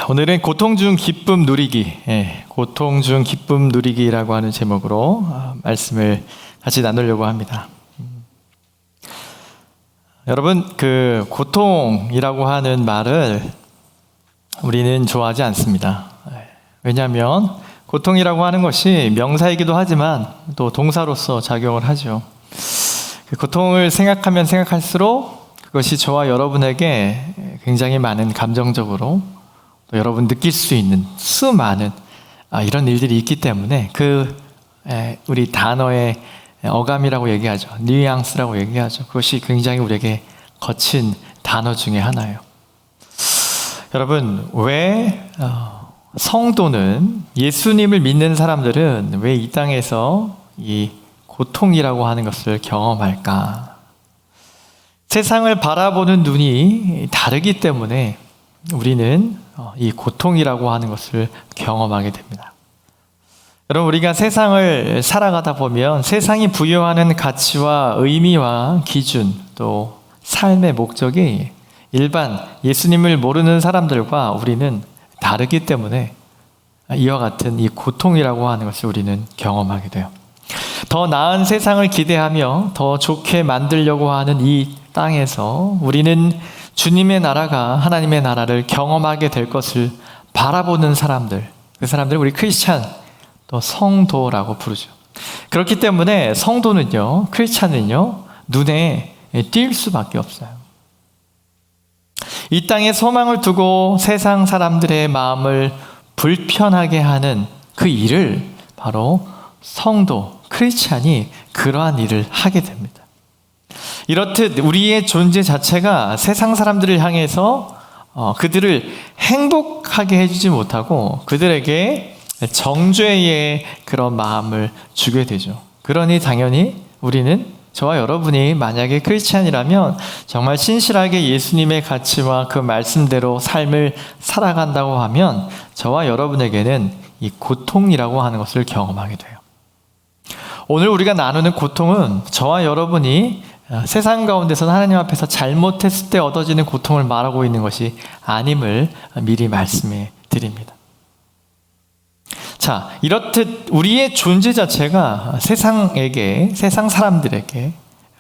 오늘은 고통 중 기쁨 누리기, 고통 중 기쁨 누리기라고 하는 제목으로 말씀을 같이 나누려고 합니다. 여러분, 그 고통이라고 하는 말을 우리는 좋아하지 않습니다. 왜냐하면 고통이라고 하는 것이 명사이기도 하지만 또 동사로서 작용을 하죠. 그 고통을 생각하면 생각할수록 그것이 저와 여러분에게 굉장히 많은 감정적으로 또 여러분 느낄 수 있는 수많은 이런 일들이 있기 때문에 우리 단어의 어감이라고 얘기하죠. 뉘앙스라고 얘기하죠. 그것이 굉장히 우리에게 거친 단어 중에 하나예요. 여러분, 왜 성도는, 예수님을 믿는 사람들은 왜 이 땅에서 이 고통이라고 하는 것을 경험할까? 세상을 바라보는 눈이 다르기 때문에 우리는 이 고통이라고 하는 것을 경험하게 됩니다. 여러분, 우리가 세상을 살아가다 보면 세상이 부여하는 가치와 의미와 기준, 또 삶의 목적이 일반 예수님을 모르는 사람들과 우리는 다르기 때문에 이와 같은 이 고통이라고 하는 것을 우리는 경험하게 돼요. 더 나은 세상을 기대하며 더 좋게 만들려고 하는 이 땅에서 우리는 주님의 나라가, 하나님의 나라를 경험하게 될 것을 바라보는 사람들, 그 사람들을 우리 크리스찬, 또 성도라고 부르죠. 그렇기 때문에 성도는요, 크리스찬은요, 눈에 띌 수밖에 없어요. 이 땅에 소망을 두고 세상 사람들의 마음을 불편하게 하는 그 일을 바로 성도, 크리스찬이 그러한 일을 하게 됩니다. 이렇듯 우리의 존재 자체가 세상 사람들을 향해서 그들을 행복하게 해주지 못하고 그들에게 정죄의 그런 마음을 주게 되죠. 그러니 당연히 우리는, 저와 여러분이 만약에 크리스찬이라면 정말 신실하게 예수님의 가치와 그 말씀대로 삶을 살아간다고 하면 저와 여러분에게는 이 고통이라고 하는 것을 경험하게 돼요. 오늘 우리가 나누는 고통은 저와 여러분이 세상 가운데서 하나님 앞에서 잘못했을 때 얻어지는 고통을 말하고 있는 것이 아님을 미리 말씀해 드립니다. 자, 이렇듯 우리의 존재 자체가 세상 사람들에게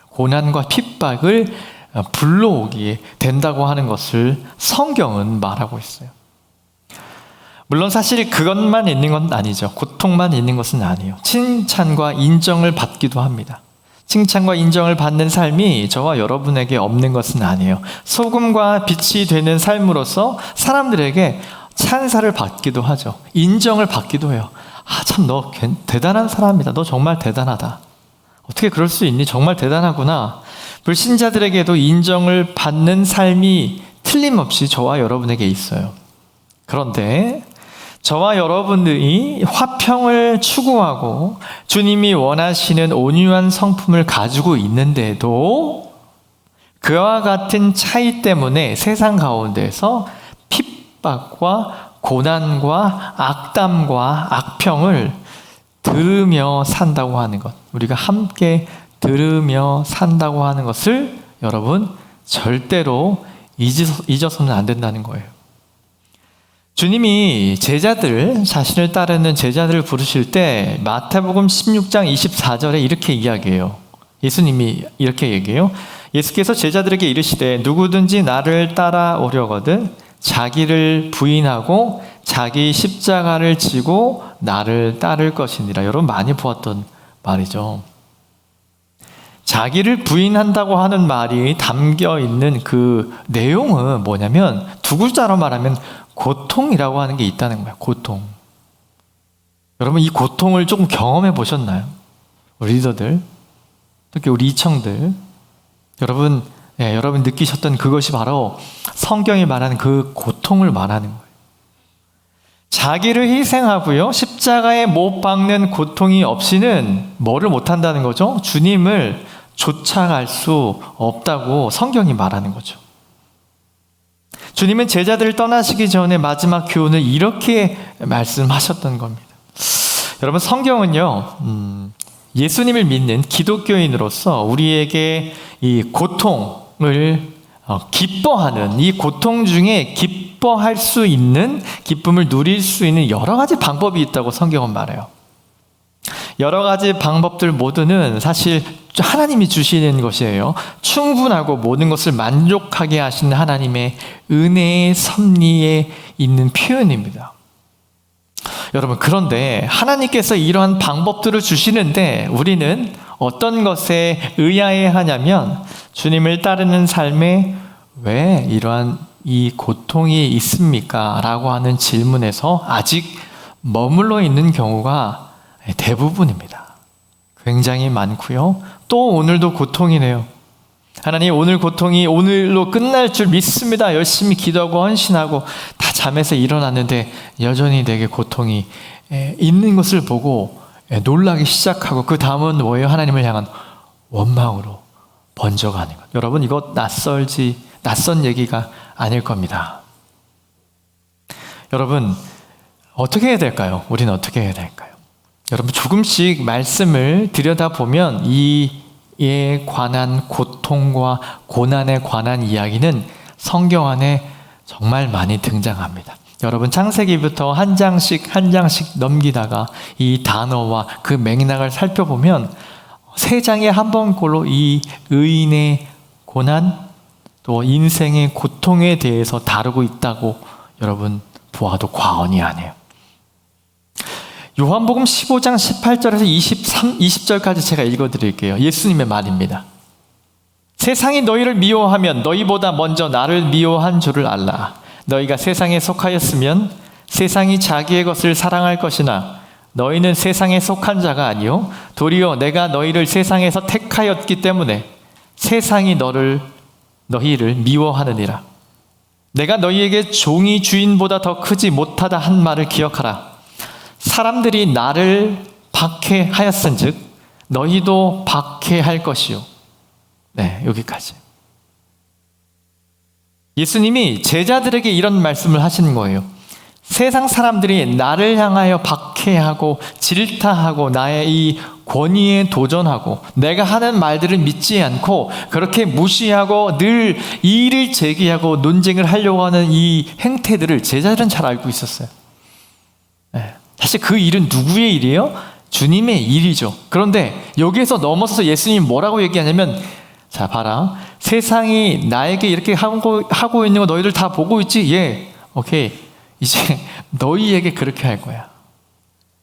고난과 핍박을 불러오게 된다고 하는 것을 성경은 말하고 있어요. 물론 사실 그것만 있는 건 아니죠. 고통만 있는 것은 아니에요. 칭찬과 인정을 받기도 합니다. 칭찬과 인정을 받는 삶이 저와 여러분에게 없는 것은 아니에요. 소금과 빛이 되는 삶으로서 사람들에게 찬사를 받기도 하죠. 인정을 받기도 해요. 참 너 대단한 사람이다. 너 정말 대단하다. 어떻게 그럴 수 있니? 정말 대단하구나. 불신자들에게도 인정을 받는 삶이 틀림없이 저와 여러분에게 있어요. 그런데 저와 여러분들이 화평을 추구하고 주님이 원하시는 온유한 성품을 가지고 있는데도 그와 같은 차이 때문에 세상 가운데서 핍박과 고난과 악담과 악평을 들으며 산다고 하는 것, 우리가 함께 들으며 산다고 하는 것을 여러분 절대로 잊어서는 안 된다는 거예요. 주님이 자신을 따르는 제자들을 부르실 때 마태복음 16장 24절에 이렇게 이야기해요. 예수님이 이렇게 얘기해요. 예수께서 제자들에게 이르시되 누구든지 나를 따라오려거든 자기를 부인하고 자기 십자가를 지고 나를 따를 것이니라. 여러분 많이 보았던 말이죠. 자기를 부인한다고 하는 말이 담겨 있는 그 내용은 뭐냐면 두 글자로 말하면 고통이라고 하는 게 있다는 거예요. 고통. 여러분 이 고통을 조금 경험해 보셨나요? 우리 리더들, 특히 우리 이청들, 여러분 느끼셨던 그것이 바로 성경이 말하는 그 고통을 말하는 거예요. 자기를 희생하고요, 십자가에 못 박는 고통이 없이는 뭐를 못한다는 거죠? 주님을 쫓아갈 수 없다고 성경이 말하는 거죠. 주님은 제자들을 떠나시기 전에 마지막 교훈을 이렇게 말씀하셨던 겁니다. 여러분 성경은요, 예수님을 믿는 기독교인으로서 우리에게 이 고통을 기뻐하는, 이 고통 중에 기뻐할 수 있는, 기쁨을 누릴 수 있는 여러 가지 방법이 있다고 성경은 말해요. 여러 가지 방법들 모두는 사실 하나님이 주시는 것이에요. 충분하고 모든 것을 만족하게 하시는 하나님의 은혜의 섭리에 있는 표현입니다. 여러분, 그런데 하나님께서 이러한 방법들을 주시는데 우리는 어떤 것에 의아해 하냐면, 주님을 따르는 삶에 왜 이러한 이 고통이 있습니까? 라고 하는 질문에서 아직 머물러 있는 경우가 대부분입니다. 굉장히 많고요. 또 오늘도 고통이네요. 하나님, 오늘 고통이 오늘로 끝날 줄 믿습니다. 열심히 기도하고 헌신하고 다 잠에서 일어났는데 여전히 내게 고통이 있는 것을 보고 놀라기 시작하고, 그 다음은 뭐예요? 하나님을 향한 원망으로 번져가는 것. 여러분, 이거 낯선 얘기가 아닐 겁니다. 여러분, 어떻게 해야 될까요? 우리는 어떻게 해야 될까요? 여러분, 조금씩 말씀을 들여다보면 이에 관한 고통과 고난에 관한 이야기는 성경 안에 정말 많이 등장합니다. 여러분, 창세기부터 한 장씩 한 장씩 넘기다가 이 단어와 그 맥락을 살펴보면 3장에 한 번꼴로 이 의인의 고난, 또 인생의 고통에 대해서 다루고 있다고 여러분 보아도 과언이 아니에요. 요한복음 15장 18절에서 20절까지 제가 읽어드릴게요. 예수님의 말입니다. 세상이 너희를 미워하면 너희보다 먼저 나를 미워한 줄을 알라. 너희가 세상에 속하였으면 세상이 자기의 것을 사랑할 것이나 너희는 세상에 속한 자가 아니요 도리어 내가 너희를 세상에서 택하였기 때문에 세상이 너희를 미워하느니라. 내가 너희에게 종이 주인보다 더 크지 못하다 한 말을 기억하라. 사람들이 나를 박해하였은즉 너희도 박해할 것이요. 네, 여기까지. 예수님이 제자들에게 이런 말씀을 하시는 거예요. 세상 사람들이 나를 향하여 박해하고 질타하고 나의 이 권위에 도전하고 내가 하는 말들을 믿지 않고 그렇게 무시하고 늘 이의를 제기하고 논쟁을 하려고 하는 이 행태들을 제자들은 잘 알고 있었어요. 네. 사실 그 일은 누구의 일이에요? 주님의 일이죠. 그런데 여기에서 넘어서서 예수님이 뭐라고 얘기하냐면, 자 봐라, 세상이 나에게 이렇게 하고 있는 거 너희들 다 보고 있지? 예, 오케이. 이제 너희에게 그렇게 할 거야.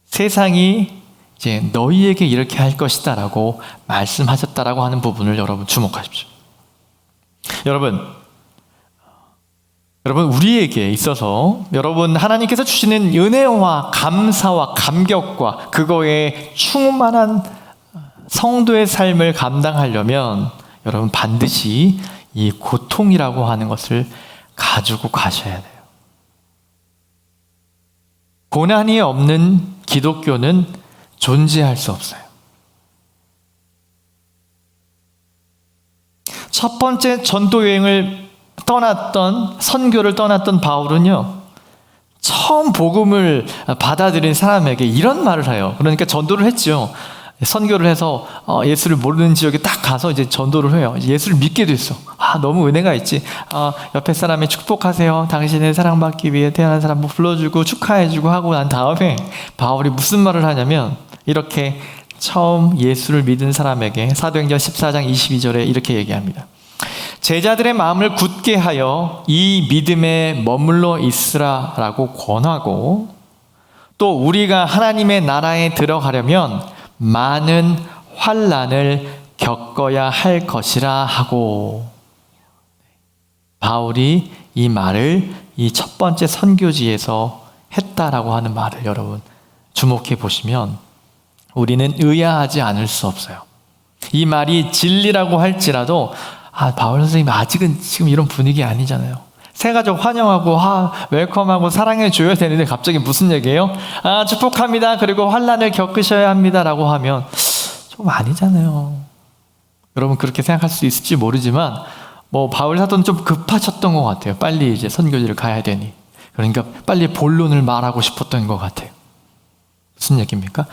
세상이 이제 너희에게 이렇게 할 것이다 라고 말씀하셨다라고 하는 부분을 여러분 주목하십시오. 여러분, 우리에게 있어서 여러분 하나님께서 주시는 은혜와 감사와 감격과 그거에 충만한 성도의 삶을 감당하려면 여러분 반드시 이 고통이라고 하는 것을 가지고 가셔야 돼요. 고난이 없는 기독교는 존재할 수 없어요. 첫 번째 전도 여행을 선교를 떠났던 바울은요, 처음 복음을 받아들인 사람에게 이런 말을 해요. 그러니까 전도를 했죠. 선교를 해서 예수를 모르는 지역에 딱 가서 이제 전도를 해요. 예수를 믿게 됐어. 너무 은혜가 있지. 옆에 사람이 축복하세요. 당신의 사랑받기 위해 태어난 사람 불러주고 축하해주고 하고 난 다음에 바울이 무슨 말을 하냐면, 이렇게 처음 예수를 믿은 사람에게 사도행전 14장 22절에 이렇게 얘기합니다. 제자들의 마음을 굳게 하여 이 믿음에 머물러 있으라 라고 권하고, 또 우리가 하나님의 나라에 들어가려면 많은 환난을 겪어야 할 것이라 하고, 바울이 이 말을 이 첫 번째 선교지에서 했다라고 하는 말을 여러분 주목해 보시면 우리는 의아하지 않을 수 없어요. 이 말이 진리라고 할지라도 바울 선생님 아직은 지금 이런 분위기 아니잖아요. 새가족 환영하고 웰컴하고 사랑해 줘야 되는데 갑자기 무슨 얘기예요? 축복합니다. 그리고 환난을 겪으셔야 합니다. 라고 하면 좀 아니잖아요. 여러분 그렇게 생각할 수 있을지 모르지만 바울 사도는 좀 급하셨던 것 같아요. 빨리 이제 선교지를 가야 되니. 그러니까 빨리 본론을 말하고 싶었던 것 같아요. 무슨 얘기입니까?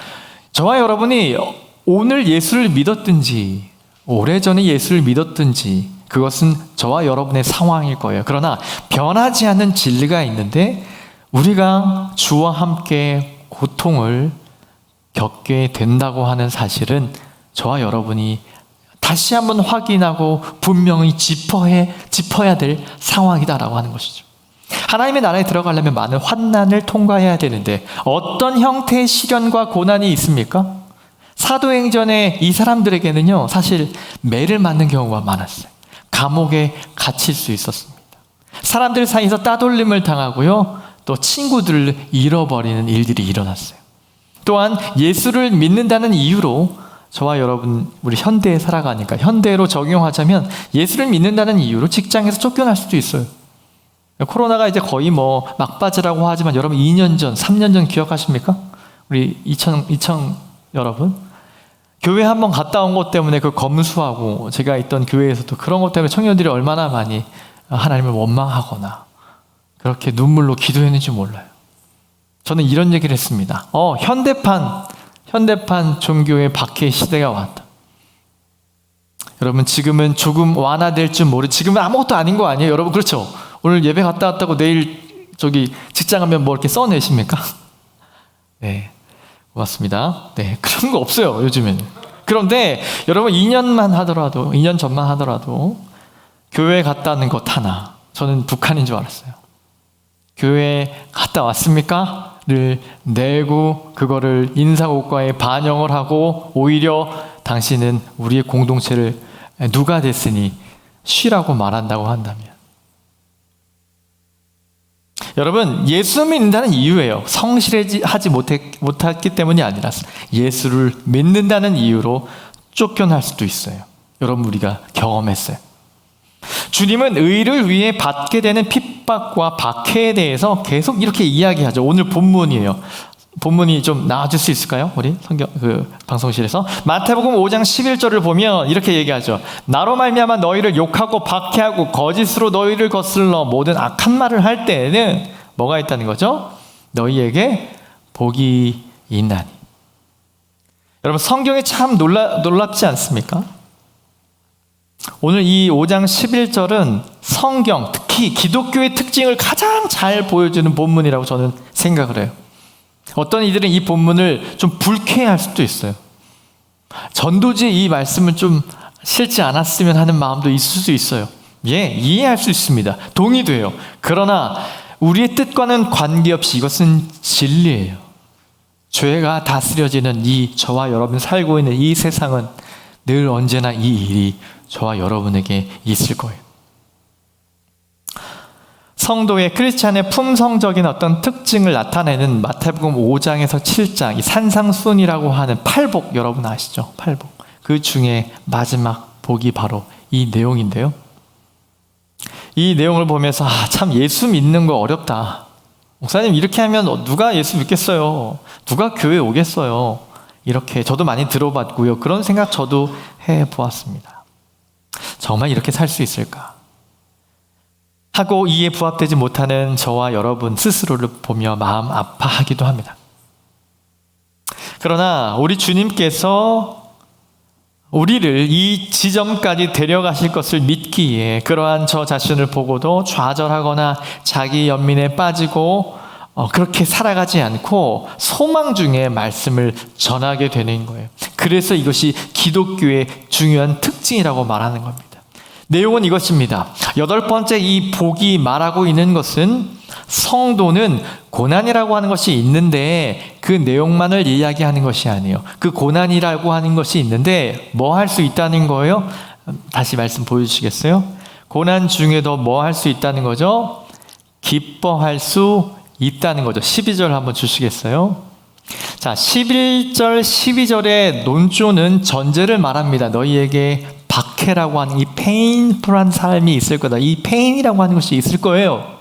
저와 여러분이 오늘 예수를 믿었든지 오래전에 예수를 믿었든지 그것은 저와 여러분의 상황일 거예요. 그러나 변하지 않는 진리가 있는데 우리가 주와 함께 고통을 겪게 된다고 하는 사실은 저와 여러분이 다시 한번 확인하고 분명히 짚어야 될 상황이다라고 하는 것이죠. 하나님의 나라에 들어가려면 많은 환난을 통과해야 되는데 어떤 형태의 시련과 고난이 있습니까? 사도행전에 이 사람들에게는요, 사실 매를 맞는 경우가 많았어요. 감옥에 갇힐 수 있었습니다. 사람들 사이에서 따돌림을 당하고요, 또 친구들을 잃어버리는 일들이 일어났어요. 또한 예수를 믿는다는 이유로 저와 여러분, 우리 현대에 살아가니까 현대로 적용하자면 예수를 믿는다는 이유로 직장에서 쫓겨날 수도 있어요. 코로나가 이제 거의 막바지라고 하지만 여러분 2년 전, 3년 전 기억하십니까? 우리 2000 여러분. 교회 한번 갔다 온 것 때문에 그 검수하고 제가 있던 교회에서도 그런 것 때문에 청년들이 얼마나 많이 하나님을 원망하거나 그렇게 눈물로 기도했는지 몰라요. 저는 이런 얘기를 했습니다. 현대판 종교의 박해의 시대가 왔다. 여러분 지금은 조금 완화될 줄 지금은 아무것도 아닌 거 아니에요? 여러분 그렇죠? 오늘 예배 갔다 왔다고 내일 직장 가면 이렇게 써내십니까? 네, 고맙습니다. 네, 그런 거 없어요 요즘에는. 그런데 여러분 2년 전만 하더라도 교회 갔다 왔는 것 하나, 저는 북한인 줄 알았어요. 교회 갔다 왔습니까? 를 내고 그거를 인사고과에 반영을 하고 오히려 당신은 우리의 공동체를 누가 됐으니 쉬라고 말한다고 한다면, 여러분 예수 믿는다는 이유예요. 성실하지 못했기 때문이 아니라 예수를 믿는다는 이유로 쫓겨날 수도 있어요. 여러분 우리가 경험했어요. 주님은 의를 위해 받게 되는 핍박과 박해에 대해서 계속 이렇게 이야기하죠. 오늘 본문이에요. 본문이 좀 나와줄 수 있을까요? 우리 방송실에서 마태복음 5장 11절을 보면 이렇게 얘기하죠. 나로 말미암아 너희를 욕하고 박해하고 거짓으로 너희를 거슬러 모든 악한 말을 할 때에는 뭐가 있다는 거죠? 너희에게 복이 있나니. 여러분 성경이 참 놀랍지 않습니까? 오늘 이 5장 11절은 성경, 특히 기독교의 특징을 가장 잘 보여주는 본문이라고 저는 생각을 해요. 어떤 이들은 이 본문을 좀 불쾌해할 수도 있어요. 전도지 이 말씀을 좀 싫지 않았으면 하는 마음도 있을 수 있어요. 예, 이해할 수 있습니다. 동의돼요. 그러나 우리의 뜻과는 관계없이 이것은 진리예요. 죄가 다스려지는 저와 여러분 살고 있는 이 세상은 늘 언제나 이 일이 저와 여러분에게 있을 거예요. 성도의 크리스찬의 품성적인 어떤 특징을 나타내는 마태복음 5장에서 7장, 이 산상순이라고 하는 팔복, 여러분 아시죠? 팔복. 그 중에 마지막 복이 바로 이 내용인데요. 이 내용을 보면서 참 예수 믿는 거 어렵다. 목사님 이렇게 하면 누가 예수 믿겠어요? 누가 교회 오겠어요? 이렇게 저도 많이 들어봤고요. 그런 생각 저도 해보았습니다. 정말 이렇게 살 수 있을까? 하고 이에 부합되지 못하는 저와 여러분 스스로를 보며 마음 아파하기도 합니다. 그러나 우리 주님께서 우리를 이 지점까지 데려가실 것을 믿기에 그러한 저 자신을 보고도 좌절하거나 자기 연민에 빠지고 그렇게 살아가지 않고 소망 중에 말씀을 전하게 되는 거예요. 그래서 이것이 기독교의 중요한 특징이라고 말하는 겁니다. 내용은 이것입니다. 8번째 이 복이 말하고 있는 것은 성도는 고난이라고 하는 것이 있는데 그 내용만을 이야기하는 것이 아니에요. 그 고난이라고 하는 것이 있는데 뭐 할 수 있다는 거예요? 다시 말씀 보여주시겠어요? 고난 중에도 뭐 할 수 있다는 거죠? 기뻐할 수 있다는 거죠. 12절 한번 주시겠어요? 자, 11절, 12절의 논조는 전제를 말합니다. 너희에게 박해라고 하는 이 페인풀한 삶이 있을 거다. 이 페인이라고 하는 것이 있을 거예요.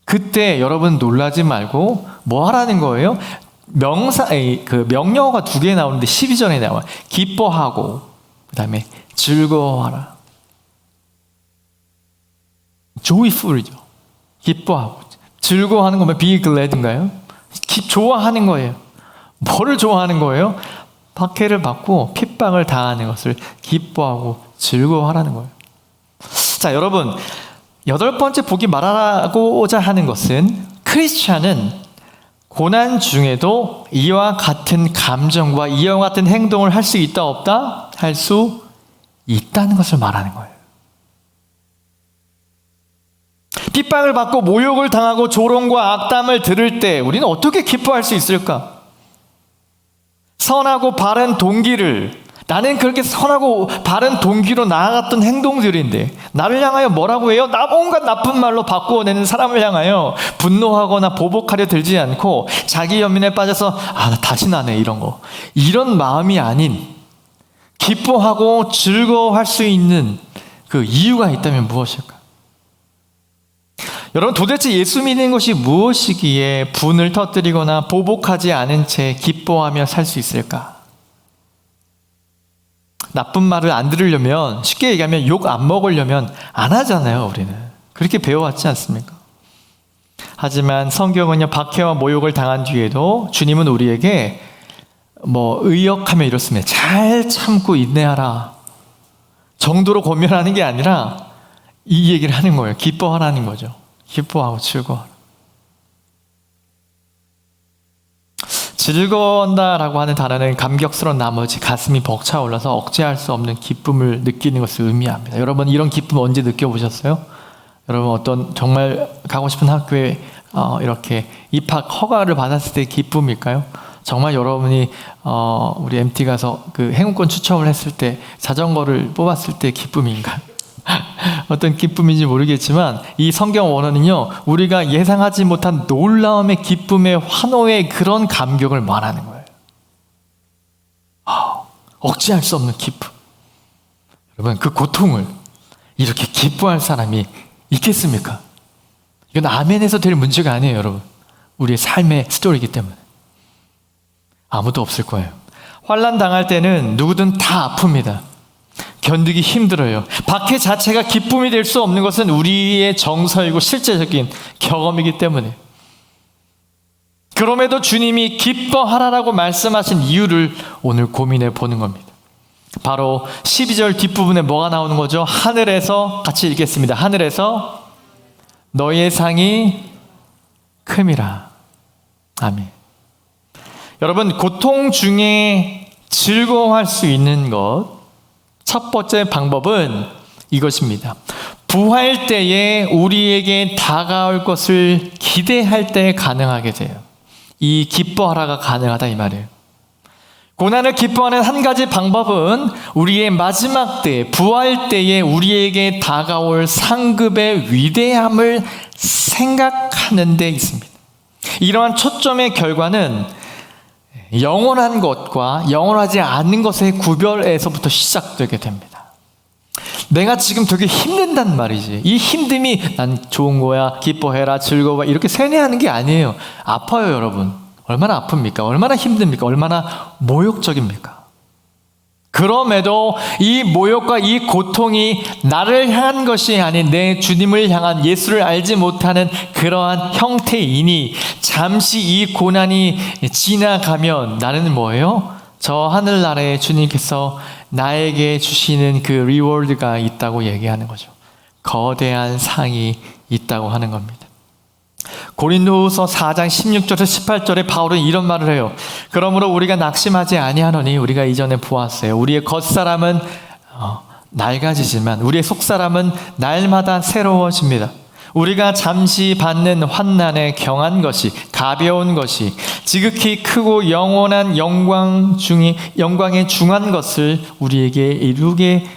그때 여러분 놀라지 말고 뭐 하라는 거예요? 명령어가 2개 나오는데 12절에 나와요. 기뻐하고 그 다음에 즐거워하라. joyful이죠. 기뻐하고 즐거워하는 거면 be glad인가요? 좋아하는 거예요. 뭐를 좋아하는 거예요? 박해를 받고 핍박을 당하는 것을 기뻐하고 즐거워하라는 거예요. 자, 여러분, 8번째 복이 말하고자 하는 것은 크리스찬은 고난 중에도 이와 같은 감정과 이와 같은 행동을 할 수 있다 없다? 할 수 있다는 것을 말하는 거예요. 핍박을 받고 모욕을 당하고 조롱과 악담을 들을 때 우리는 어떻게 기뻐할 수 있을까? 선하고 바른 동기를, 나는 그렇게 선하고 바른 동기로 나아갔던 행동들인데 나를 향하여 뭐라고 해요? 온갖 나쁜 말로 바꾸어내는 사람을 향하여 분노하거나 보복하려 들지 않고 자기 연민에 빠져서 나 다시 나네 이런 마음이 아닌 기뻐하고 즐거워할 수 있는 그 이유가 있다면 무엇일까? 여러분, 도대체 예수 믿는 것이 무엇이기에 분을 터뜨리거나 보복하지 않은 채 기뻐하며 살 수 있을까? 나쁜 말을 안 들으려면, 쉽게 얘기하면 욕 안 먹으려면 안 하잖아요, 우리는. 그렇게 배워왔지 않습니까? 하지만 성경은요, 박해와 모욕을 당한 뒤에도 주님은 우리에게 의역하며 이렇습니다. 잘 참고 인내하라 정도로 권면하는 게 아니라 이 얘기를 하는 거예요. 기뻐하라는 거죠. 기뻐하고 즐거워하라. 즐거워한다라고 하는 단어는 감격스러운 나머지 가슴이 벅차올라서 억제할 수 없는 기쁨을 느끼는 것을 의미합니다. 여러분, 이런 기쁨 언제 느껴보셨어요? 여러분, 어떤 정말 가고 싶은 학교에 이렇게 입학 허가를 받았을 때의 기쁨일까요? 정말 여러분이 우리 MT 가서 그 행운권 추첨을 했을 때 자전거를 뽑았을 때의 기쁨인가요? 어떤 기쁨인지 모르겠지만 이 성경 원어는요, 우리가 예상하지 못한 놀라움의 기쁨의 환호의 그런 감격을 말하는 거예요. 억제할 수 없는 기쁨. 여러분, 그 고통을 이렇게 기뻐할 사람이 있겠습니까? 이건 아멘에서 될 문제가 아니에요, 여러분. 우리의 삶의 스토리이기 때문에 아무도 없을 거예요. 환난 당할 때는 누구든 다 아픕니다. 견디기 힘들어요. 박해 자체가 기쁨이 될 수 없는 것은 우리의 정서이고 실제적인 경험이기 때문에. 그럼에도 주님이 기뻐하라라고 말씀하신 이유를 오늘 고민해 보는 겁니다. 바로 12절 뒷부분에 뭐가 나오는 거죠? 하늘에서, 같이 읽겠습니다. 하늘에서 너희의 상이 큼이라. 아멘. 여러분, 고통 중에 즐거워할 수 있는 것, 첫 번째 방법은 이것입니다. 부활 때에 우리에게 다가올 것을 기대할 때 가능하게 돼요. 이 기뻐하라가 가능하다 이 말이에요. 고난을 기뻐하는 한 가지 방법은 우리의 마지막 때, 부활 때에 우리에게 다가올 상급의 위대함을 생각하는 데 있습니다. 이러한 초점의 결과는 영원한 것과 영원하지 않는 것의 구별에서부터 시작되게 됩니다. 내가 지금 되게 힘든단 말이지. 이 힘듦이 난 좋은 거야, 기뻐해라, 즐거워, 이렇게 세뇌하는 게 아니에요. 아파요, 여러분. 얼마나 아픕니까? 얼마나 힘듭니까? 얼마나 모욕적입니까? 그럼에도 이 모욕과 이 고통이 나를 향한 것이 아닌 내 주님을 향한, 예수를 알지 못하는 그러한 형태이니 잠시 이 고난이 지나가면 나는 뭐예요? 저 하늘나라에 주님께서 나에게 주시는 그 리워드가 있다고 얘기하는 거죠. 거대한 상이 있다고 하는 겁니다. 고린도후서 4장 16절에서 18절에 바울은 이런 말을 해요. 그러므로 우리가 낙심하지 아니하노니 우리가 이전에 보았어요. 우리의 겉사람은 낡아지지만 우리의 속사람은 날마다 새로워집니다. 우리가 잠시 받는 환난에 경한 것이, 가벼운 것이 지극히 크고 영원한 영광에 중한 것을 우리에게 이루게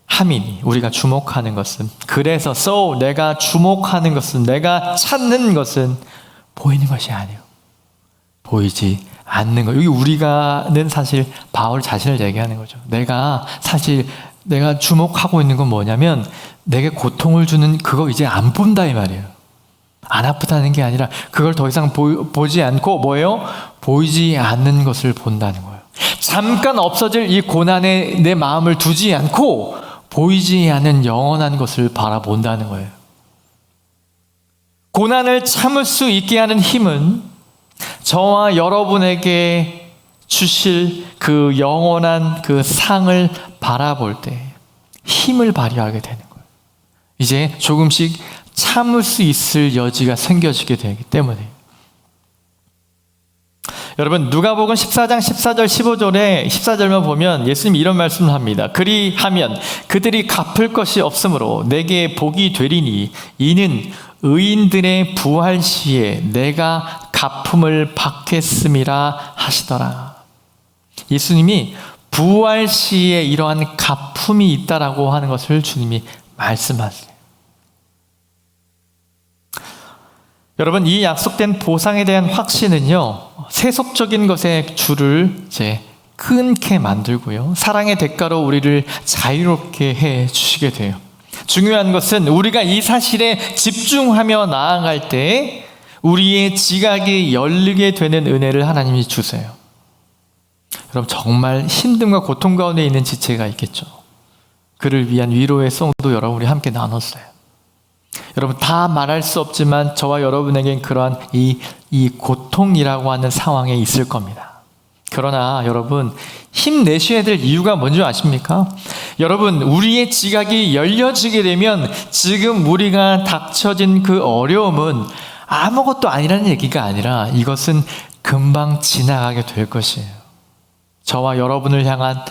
함이니, 우리가 주목하는 것은, 그래서 내가 주목하는 것은, 내가 찾는 것은 보이는 것이 아니에요. 보이지 않는 것. 여기 우리가는 사실 바울 자신을 얘기하는 거죠. 내가 주목하고 있는 건 뭐냐면 내게 고통을 주는 그거 이제 안 본다 이 말이에요. 안 아프다는 게 아니라 그걸 더 이상 보지 않고 뭐예요? 보이지 않는 것을 본다는 거예요. 잠깐 없어질 이 고난에 내 마음을 두지 않고 보이지 않는 영원한 것을 바라본다는 거예요. 고난을 참을 수 있게 하는 힘은 저와 여러분에게 주실 그 영원한 그 상을 바라볼 때 힘을 발휘하게 되는 거예요. 이제 조금씩 참을 수 있을 여지가 생겨지게 되기 때문에. 여러분, 누가복음 14장 14절 15절에 14절만 보면 예수님이 이런 말씀을 합니다. 그리하면 그들이 갚을 것이 없으므로 내게 복이 되리니 이는 의인들의 부활 시에 내가 갚음을 받겠음이라 하시더라. 예수님이 부활 시에 이러한 갚음이 있다라고 하는 것을 주님이 말씀하세요. 여러분, 이 약속된 보상에 대한 확신은요, 세속적인 것의 줄을 이제 끊게 만들고요, 사랑의 대가로 우리를 자유롭게 해 주시게 돼요. 중요한 것은 우리가 이 사실에 집중하며 나아갈 때 우리의 지각이 열리게 되는 은혜를 하나님이 주세요. 여러분, 정말 힘듦과 고통 가운데 있는 지체가 있겠죠. 그를 위한 위로의 송도 여러분이 함께 나눴어요. 여러분, 다 말할 수 없지만 저와 여러분에겐 그러한 이 고통이라고 하는 상황에 있을 겁니다. 그러나 여러분, 힘내셔야 될 이유가 뭔지 아십니까? 여러분, 우리의 지각이 열려지게 되면 지금 우리가 닥쳐진 그 어려움은 아무것도 아니라는 얘기가 아니라 이것은 금방 지나가게 될 것이에요. 저와 여러분을 향한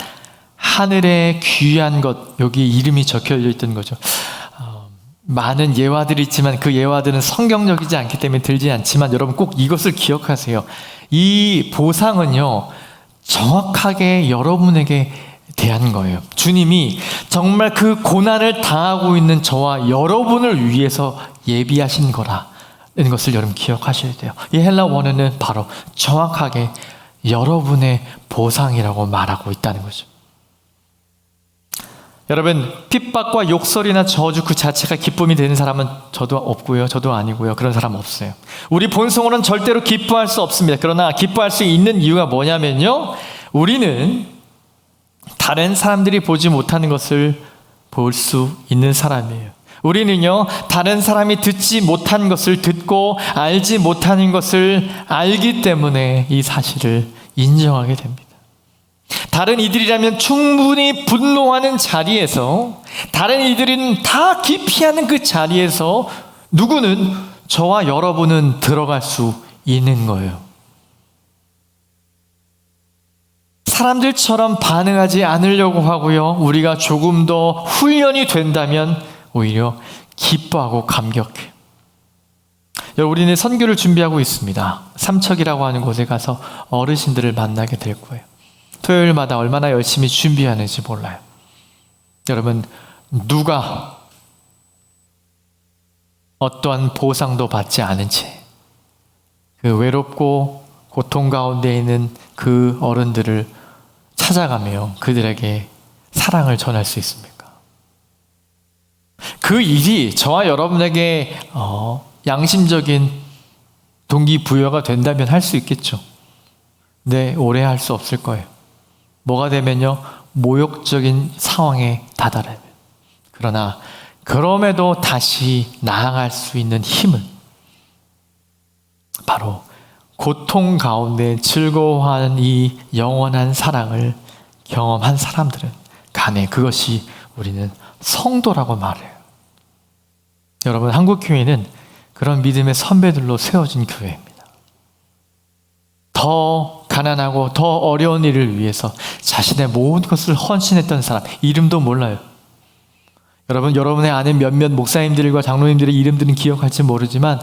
하늘의 귀한 것, 여기 이름이 적혀져 있던 거죠. 많은 예화들이 있지만 그 예화들은 성경적이지 않기 때문에 들지 않지만 여러분 꼭 이것을 기억하세요. 이 보상은요, 정확하게 여러분에게 대한 거예요. 주님이 정말 그 고난을 당하고 있는 저와 여러분을 위해서 예비하신 거라는 것을 여러분 기억하셔야 돼요. 이 헬라 원어는 바로 정확하게 여러분의 보상이라고 말하고 있다는 거죠. 여러분, 핍박과 욕설이나 저주 그 자체가 기쁨이 되는 사람은 저도 없고요, 저도 아니고요, 그런 사람 없어요. 우리 본성으로는 절대로 기뻐할 수 없습니다. 그러나 기뻐할 수 있는 이유가 뭐냐면요, 우리는 다른 사람들이 보지 못하는 것을 볼 수 있는 사람이에요. 우리는요, 다른 사람이 듣지 못한 것을 듣고 알지 못하는 것을 알기 때문에 이 사실을 인정하게 됩니다. 다른 이들이라면 충분히 분노하는 자리에서, 다른 이들은 다 기피하는 그 자리에서 누구는, 저와 여러분은 들어갈 수 있는 거예요. 사람들처럼 반응하지 않으려고 하고요, 우리가 조금 더 훈련이 된다면 오히려 기뻐하고 감격해요. 우리는 선교를 준비하고 있습니다. 삼척이라고 하는 곳에 가서 어르신들을 만나게 될 거예요. 토요일마다 얼마나 열심히 준비하는지 몰라요. 여러분, 누가 어떠한 보상도 받지 않은 채 그 외롭고 고통 가운데 있는 그 어른들을 찾아가며 그들에게 사랑을 전할 수 있습니까? 그 일이 저와 여러분에게 양심적인 동기부여가 된다면 할 수 있겠죠. 근데 오래 할 수 없을 거예요. 뭐가 되면요, 모욕적인 상황에 다다라요. 그러나 그럼에도 다시 나아갈 수 있는 힘은 바로 고통 가운데 즐거워하는 이 영원한 사랑을 경험한 사람들은 간에 그것이 우리는 성도라고 말해요. 여러분, 한국교회는 그런 믿음의 선배들로 세워진 교회입니다. 더 가난하고 더 어려운 일을 위해서 자신의 모든 것을 헌신했던 사람, 이름도 몰라요. 여러분, 여러분의 아는 몇몇 목사님들과 장로님들의 이름들은 기억할지 모르지만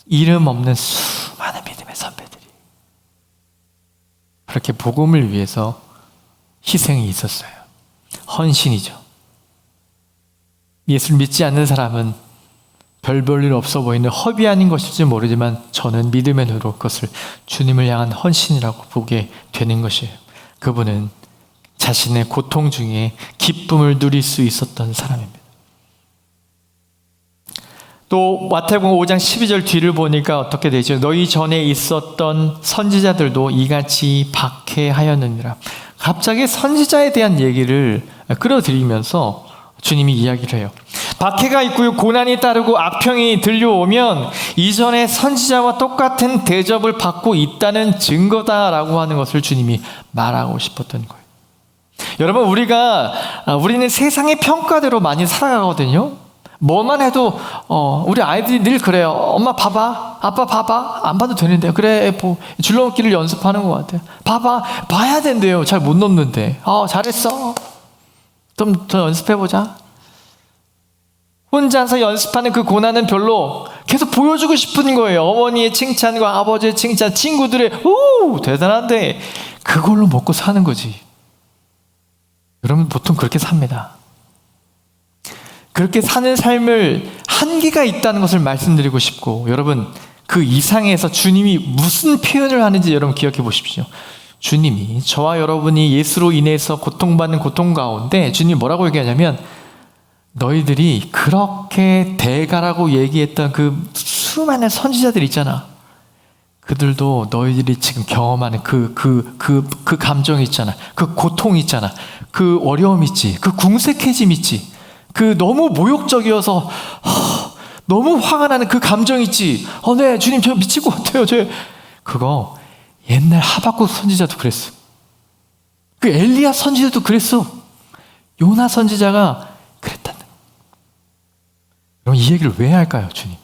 이름 없는 수많은 믿음의 선배들이 그렇게 복음을 위해서 희생이 있었어요. 헌신이죠. 예수를 믿지 않는 사람은 별 볼 일 없어 보이는 허비 아닌 것일지 모르지만 저는 믿음의 눈으로 그것을 주님을 향한 헌신이라고 보게 되는 것이에요. 그분은 자신의 고통 중에 기쁨을 누릴 수 있었던 사람입니다. 또 마태복음 5장 12절 뒤를 보니까 어떻게 되죠? 너희 전에 있었던 선지자들도 이같이 박해하였느니라. 갑자기 선지자에 대한 얘기를 끌어들이면서 주님이 이야기를 해요. 박해가 있고요, 고난이 따르고 악평이 들려오면 이전의 선지자와 똑같은 대접을 받고 있다는 증거다라고 하는 것을 주님이 말하고 싶었던 거예요. 여러분, 우리는 세상의 평가대로 많이 살아가거든요. 뭐만 해도 우리 아이들이 늘 그래요. 엄마 봐봐, 아빠 봐봐. 안 봐도 되는데요. 그래, 줄넘기를 연습하는 것 같아요. 봐봐, 봐야 된대요. 잘 못 넘는데. 잘했어. 좀 더 연습해보자. 혼자서 연습하는 그 고난은 별로 계속 보여주고 싶은 거예요. 어머니의 칭찬과 아버지의 칭찬, 친구들의 오 대단한데 그걸로 먹고 사는 거지. 여러분 보통 그렇게 삽니다. 그렇게 사는 삶을 한계가 있다는 것을 말씀드리고 싶고, 여러분 그 이상에서 주님이 무슨 표현을 하는지 여러분 기억해 보십시오. 주님이 저와 여러분이 예수로 인해서 고통받는 고통 가운데 주님이 뭐라고 얘기하냐면, 너희들이 그렇게 대가라고 얘기했던 그 수많은 선지자들 있잖아. 그들도 너희들이 지금 경험하는 그 감정 있잖아. 그 고통 있잖아. 그 어려움 있지. 그 궁색해짐 있지. 그 너무 모욕적이어서 너무 화가 나는 그 감정 있지. 네, 주님 저 미칠 것 같아요. 그거 옛날 하박국 선지자도 그랬어. 그 엘리야 선지자도 그랬어. 요나 선지자가 그랬다는. 그럼 이 얘기를 왜 할까요, 주님?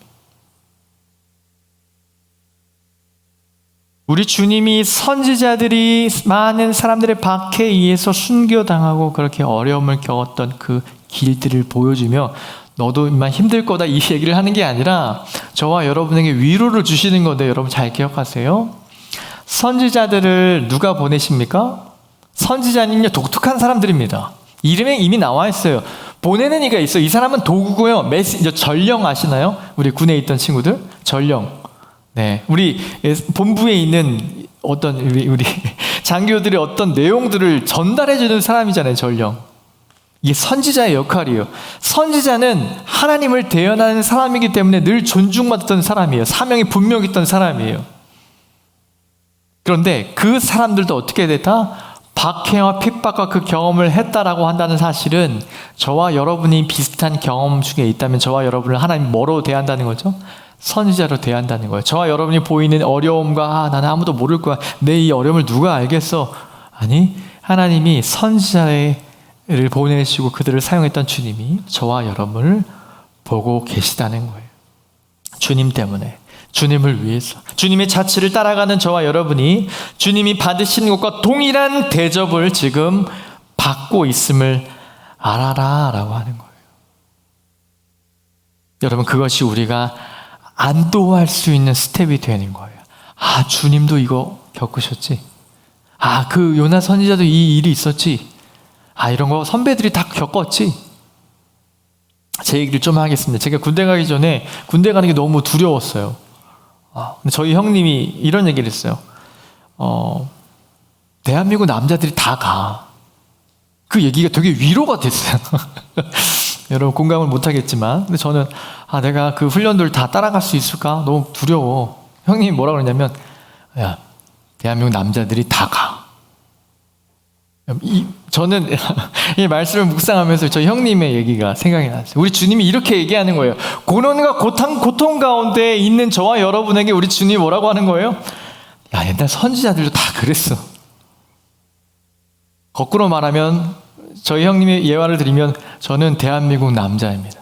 우리 주님이 선지자들이 많은 사람들의 박해에 의해서 순교당하고 그렇게 어려움을 겪었던 그 길들을 보여주며, 너도 인마 힘들 거다 이 얘기를 하는 게 아니라 저와 여러분에게 위로를 주시는 건데, 여러분 잘 기억하세요. 선지자들을 누가 보내십니까? 선지자는요, 독특한 사람들입니다. 이름에 이미 나와 있어요. 보내는 이가 있어요. 이 사람은 도구고요. 전령 아시나요? 우리 군에 있던 친구들? 전령. 네, 우리 본부에 있는 어떤 우리 장교들의 어떤 내용들을 전달해주는 사람이잖아요. 전령. 이게 선지자의 역할이에요. 선지자는 하나님을 대언하는 사람이기 때문에 늘 존중받았던 사람이에요. 사명이 분명히 있던 사람이에요. 그런데 그 사람들도 어떻게 됐다? 박해와 핍박과 그 경험을 했다라고 한다는 사실은, 저와 여러분이 비슷한 경험 중에 있다면 저와 여러분을 하나님 뭐로 대한다는 거죠? 선지자로 대한다는 거예요. 저와 여러분이 보이는 어려움과 나는 아무도 모를 거야, 내 이 어려움을 누가 알겠어? 아니, 하나님이 선지자를 보내시고 그들을 사용했던 주님이 저와 여러분을 보고 계시다는 거예요. 주님 때문에, 주님을 위해서, 주님의 자취를 따라가는 저와 여러분이 주님이 받으신 것과 동일한 대접을 지금 받고 있음을 알아라 라고 하는 거예요. 여러분, 그것이 우리가 안도할 수 있는 스텝이 되는 거예요. 주님도 이거 겪으셨지? 그 요나 선지자도 이 일이 있었지? 이런 거 선배들이 다 겪었지? 제 얘기를 좀 하겠습니다. 제가 군대 가기 전에 군대 가는 게 너무 두려웠어요. 근데 저희 형님이 이런 얘기를 했어요. 대한민국 남자들이 다 가. 그 얘기가 되게 위로가 됐어요. 여러분 공감을 못하겠지만, 근데 저는 내가 그 훈련들 다 따라갈 수 있을까? 너무 두려워. 형님이 뭐라 그러냐면, 야, 대한민국 남자들이 다 가. 저는 이 말씀을 묵상하면서 저 형님의 얘기가 생각이 났어요. 우리 주님이 이렇게 얘기하는 거예요. 고난과 고통 가운데 있는 저와 여러분에게 우리 주님이 뭐라고 하는 거예요? 야, 옛날 선지자들도 다 그랬어. 거꾸로 말하면, 저희 형님의 예화를 드리면, 저는 대한민국 남자입니다.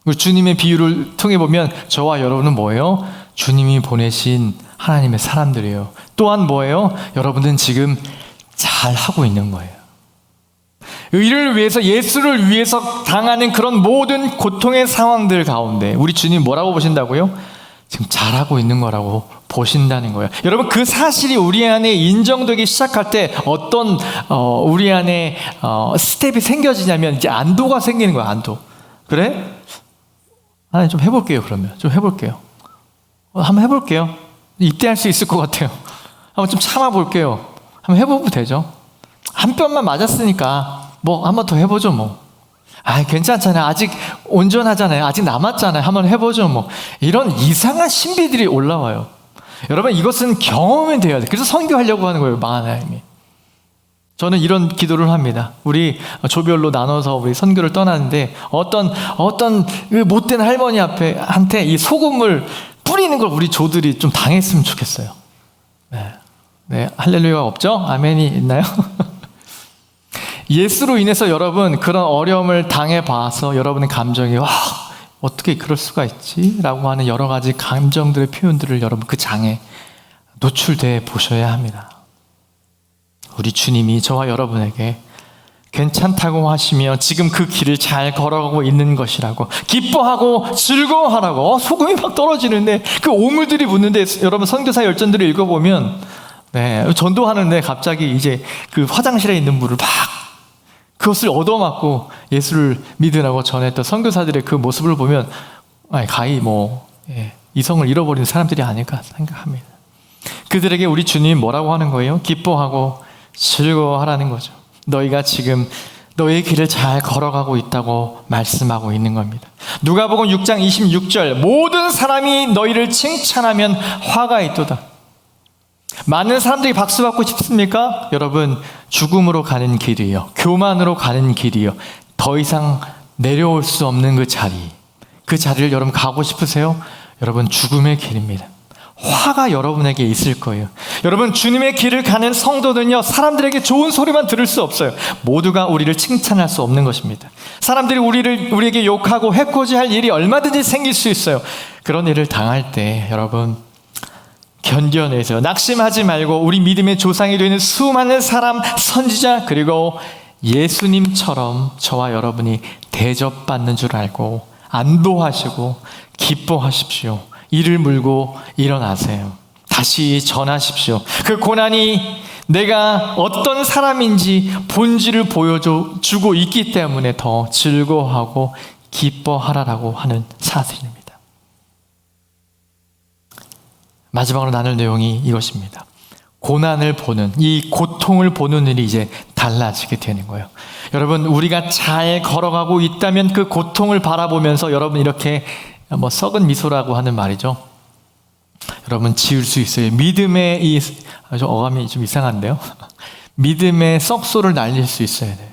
우리 주님의 비유를 통해 보면 저와 여러분은 뭐예요? 주님이 보내신 하나님의 사람들이에요. 또한 뭐예요? 여러분은 지금 잘 하고 있는 거예요. 의를 위해서, 예수를 위해서 당하는 그런 모든 고통의 상황들 가운데 우리 주님 뭐라고 보신다고요? 지금 잘하고 있는 거라고 보신다는 거예요. 여러분, 그 사실이 우리 안에 인정되기 시작할 때 어떤 우리 안에 스텝이 생겨지냐면, 이제 안도가 생기는 거예요. 안도. 그래? 하나님 좀 해볼게요. 그러면 좀 해볼게요. 한번 해볼게요. 입대할 수 있을 것 같아요. 한번 좀 참아볼게요. 한번 해보면 되죠. 한 뼘만 맞았으니까 한번 더 해보죠. 괜찮잖아요. 아직 온전하잖아요. 아직 남았잖아요. 한번 해보죠. 이런 이상한 신비들이 올라와요. 여러분, 이것은 경험이 돼야 돼요. 그래서 선교하려고 하는 거예요, 하나님이. 저는 이런 기도를 합니다. 우리 조별로 나눠서 우리 선교를 떠나는데, 어떤 못된 할머니 한테 이 소금을 뿌리는 걸 우리 조들이 좀 당했으면 좋겠어요. 네, 할렐루야가 없죠? 아멘이 있나요? 예수로 인해서 여러분 그런 어려움을 당해봐서 여러분의 감정이 어떻게 그럴 수가 있지? 라고 하는 여러 가지 감정들의 표현들을 여러분 그 장에 노출돼 보셔야 합니다. 우리 주님이 저와 여러분에게 괜찮다고 하시며 지금 그 길을 잘 걸어가고 있는 것이라고, 기뻐하고 즐거워하라고. 소금이 막 떨어지는데 그 오물들이 묻는데, 여러분 선교사 열전들을 읽어보면 전도하는데 갑자기 이제 그 화장실에 있는 물을 막 그것을 얻어맞고 예수를 믿으라고 전했던 선교사들의 그 모습을 보면 가히 이성을 잃어버린 사람들이 아닐까 생각합니다. 그들에게 우리 주님이 뭐라고 하는 거예요? 기뻐하고 즐거워하라는 거죠. 너희가 지금 너의 길을 잘 걸어가고 있다고 말씀하고 있는 겁니다. 누가복음 6장 26절, 모든 사람이 너희를 칭찬하면 화가 있도다. 많은 사람들이 박수 받고 싶습니까? 여러분, 죽음으로 가는 길이요, 교만으로 가는 길이요, 더 이상 내려올 수 없는 그 자리를 여러분 가고 싶으세요? 여러분, 죽음의 길입니다. 화가 여러분에게 있을 거예요. 여러분, 주님의 길을 가는 성도는요, 사람들에게 좋은 소리만 들을 수 없어요. 모두가 우리를 칭찬할 수 없는 것입니다. 사람들이 우리에게 욕하고 해코지할 일이 얼마든지 생길 수 있어요. 그런 일을 당할 때 여러분, 견뎌내세요. 낙심하지 말고 우리 믿음의 조상이 되는 수많은 사람, 선지자, 그리고 예수님처럼 저와 여러분이 대접받는 줄 알고 안도하시고 기뻐하십시오. 이를 물고 일어나세요. 다시 전하십시오. 그 고난이 내가 어떤 사람인지 본질을 보여주고 있기 때문에 더 즐거워하고 기뻐하라라고 하는 사실입니다. 마지막으로 나눌 내용이 이것입니다. 고난을 보는, 이 고통을 보는 일이 이제 달라지게 되는 거예요. 여러분, 우리가 잘 걸어가고 있다면 그 고통을 바라보면서 여러분 이렇게 썩은 미소라고 하는 말이죠. 여러분 지을 수 있어요. 믿음의 어감이 좀 이상한데요. 믿음의 썩소를 날릴 수 있어야 돼요.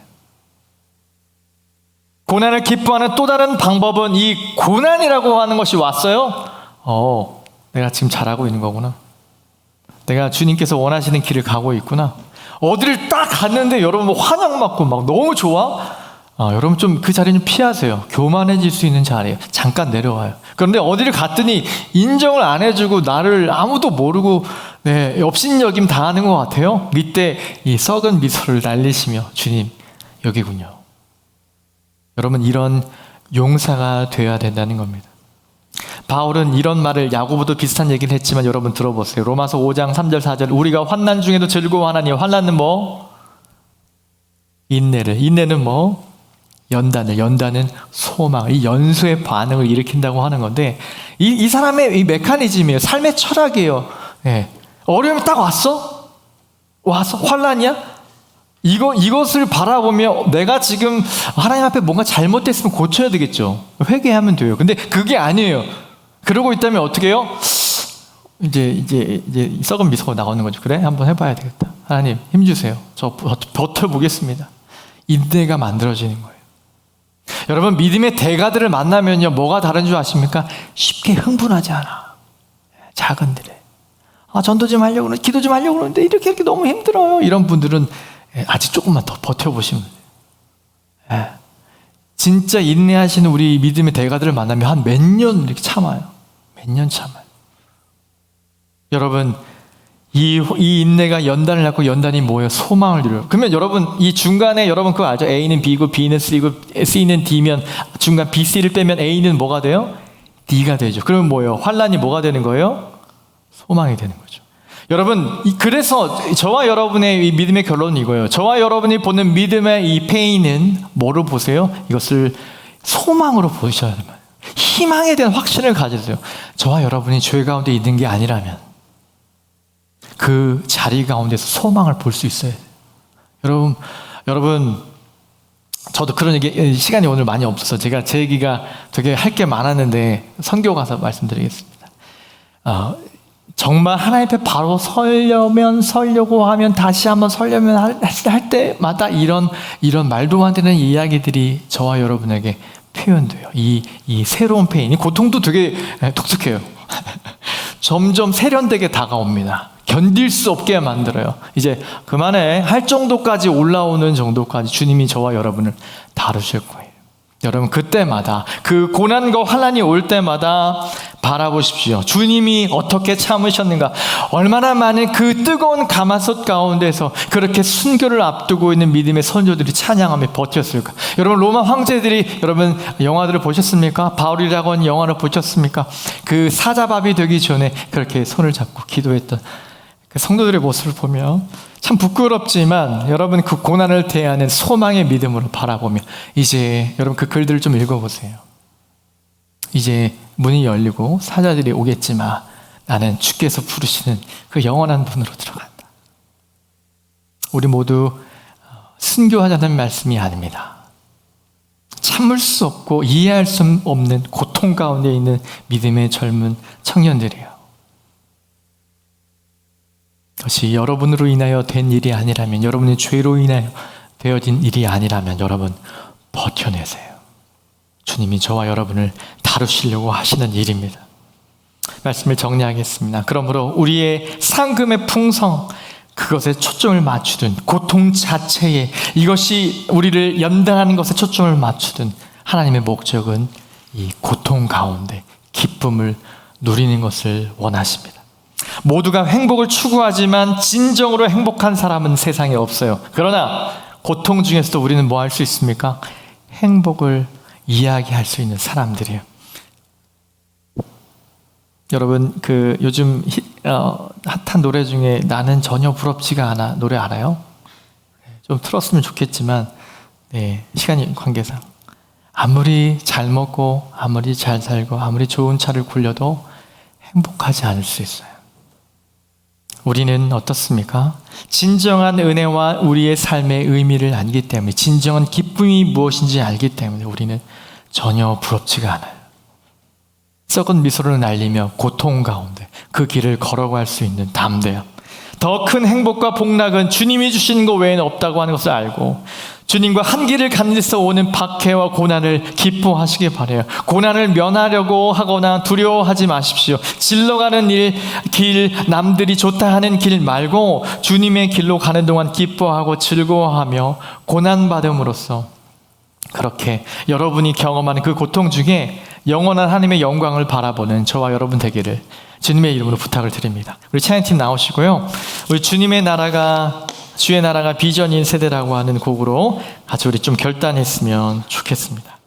고난을 기뻐하는 또 다른 방법은, 이 고난이라고 하는 것이 왔어요. 내가 지금 잘하고 있는 거구나. 내가 주님께서 원하시는 길을 가고 있구나. 어디를 딱 갔는데 여러분 환영받고 막 너무 좋아? 여러분 좀 그 자리는 피하세요. 교만해질 수 있는 자리예요. 잠깐 내려와요. 그런데 어디를 갔더니 인정을 안 해주고 나를 아무도 모르고 업신여김 당하는 것 같아요. 이때 이 썩은 미소를 날리시며, 주님 여기군요. 여러분, 이런 용사가 되어야 된다는 겁니다. 바울은 이런 말을, 야고보도 비슷한 얘기를 했지만 여러분 들어보세요. 로마서 5장 3절 4절, 우리가 환난 중에도 즐거워하나니, 환난은 인내는 연단은 소망, 이 연소의 반응을 일으킨다고 하는 건데, 이 사람의 이 메커니즘이에요. 삶의 철학이에요. 어려움이 딱 왔어? 환난이야? 이것을 바라보며 내가 지금 하나님 앞에 뭔가 잘못됐으면 고쳐야 되겠죠. 회개하면 돼요. 근데 그게 아니에요. 그러고 있다면 어떻게 해요? 이제 썩은 미소가 나오는 거죠. 그래? 한번 해봐야 되겠다. 하나님 힘주세요. 저 버텨보겠습니다. 인내가 만들어지는 거예요. 여러분, 믿음의 대가들을 만나면요, 뭐가 다른 줄 아십니까? 쉽게 흥분하지 않아. 작은 일에. 전도 좀 하려고 그러는데, 기도 좀 하려고 그러는데 이렇게 너무 힘들어요. 이런 분들은 아직 조금만 더 버텨보시면 돼요. 진짜 인내하시는 우리 믿음의 대가들을 만나면 한 몇 년 이렇게 참아요. 몇 년 참아요. 여러분, 이 인내가 연단을 낳고, 연단이 뭐예요? 소망을 이뤄요. 그러면 여러분, 이 중간에 여러분 그거 알죠? A는 B고 B는 C고 C는 D면 중간 B, C를 빼면 A는 뭐가 돼요? D가 되죠. 그러면 뭐예요? 환난이 뭐가 되는 거예요? 소망이 되는 거죠. 여러분, 그래서 저와 여러분의 이 믿음의 결론은 이거예요. 저와 여러분이 보는 믿음의 이 페인은 뭐로 보세요? 이것을 소망으로 보셔야 됩니다. 희망에 대한 확신을 가지세요. 저와 여러분이 죄 가운데 있는 게 아니라면 그 자리 가운데서 소망을 볼 수 있어야 돼요. 여러분, 저도 그런 얘기, 시간이 오늘 많이 없어서 제가 제 얘기가 되게 할 게 많았는데 선교 가서 말씀드리겠습니다. 정말 하나님 앞에 바로 서려고 하면, 다시 한번 서려면 할 때마다 이런 말도 안 되는 이야기들이 저와 여러분에게 표현돼요. 이 새로운 페인, 이 고통도 되게 독특해요. 점점 세련되게 다가옵니다. 견딜 수 없게 만들어요. 이제 그만해 할 정도까지 올라오는 정도까지 주님이 저와 여러분을 다루실 거예요. 여러분, 그때마다 그 고난과 환난이 올 때마다 바라보십시오. 주님이 어떻게 참으셨는가. 얼마나 많은 그 뜨거운 가마솥 가운데서 그렇게 순교를 앞두고 있는 믿음의 선조들이 찬양하며 버텼을까. 여러분, 로마 황제들이, 여러분 영화들을 보셨습니까? 바울이라고 하는 영화를 보셨습니까? 그 사자밥이 되기 전에 그렇게 손을 잡고 기도했던 그 성도들의 모습을 보며 참 부끄럽지만, 여러분 그 고난을 대하는 소망의 믿음으로 바라보며, 이제 여러분 그 글들을 좀 읽어보세요. 이제 문이 열리고 사자들이 오겠지만 나는 주께서 부르시는 그 영원한 문으로 들어간다. 우리 모두 순교하자는 말씀이 아닙니다. 참을 수 없고 이해할 수 없는 고통 가운데 있는 믿음의 젊은 청년들이에요. 그것이 여러분으로 인하여 된 일이 아니라면, 여러분의 죄로 인하여 되어진 일이 아니라면 여러분 버텨내세요. 주님이 저와 여러분을 다루시려고 하시는 일입니다. 말씀을 정리하겠습니다. 그러므로 우리의 상금의 풍성, 그것에 초점을 맞추든, 고통 자체에 이것이 우리를 연단하는 것에 초점을 맞추든, 하나님의 목적은 이 고통 가운데 기쁨을 누리는 것을 원하십니다. 모두가 행복을 추구하지만 진정으로 행복한 사람은 세상에 없어요. 그러나 고통 중에서도 우리는 뭐 할 수 있습니까? 행복을 이야기할 수 있는 사람들이에요. 여러분, 그 요즘 핫한 노래 중에 나는 전혀 부럽지가 않아 노래 알아요? 좀 틀었으면 좋겠지만, 네, 시간이 관계상 아무리 잘 먹고 아무리 잘 살고 아무리 좋은 차를 굴려도 행복하지 않을 수 있어요. 우리는 어떻습니까? 진정한 은혜와 우리의 삶의 의미를 알기 때문에, 진정한 기쁨이 무엇인지 알기 때문에 우리는 전혀 부럽지가 않아요. 썩은 미소를 날리며 고통 가운데 그 길을 걸어갈 수 있는 담대함, 더 큰 행복과 복락은 주님이 주시는 것 외에는 없다고 하는 것을 알고, 주님과 한 길을 가면서 오는 박해와 고난을 기뻐하시길 바라요. 고난을 면하려고 하거나 두려워하지 마십시오. 질러가는 길, 남들이 좋다 하는 길 말고 주님의 길로 가는 동안 기뻐하고 즐거워하며 고난받음으로써 그렇게 여러분이 경험하는 그 고통 중에 영원한 하나님의 영광을 바라보는 저와 여러분 되기를 주님의 이름으로 부탁을 드립니다. 우리 찬양팀 나오시고요. 우리 주님의 나라가, 주의 나라가 비전인 세대라고 하는 곡으로 같이 우리 좀 결단했으면 좋겠습니다.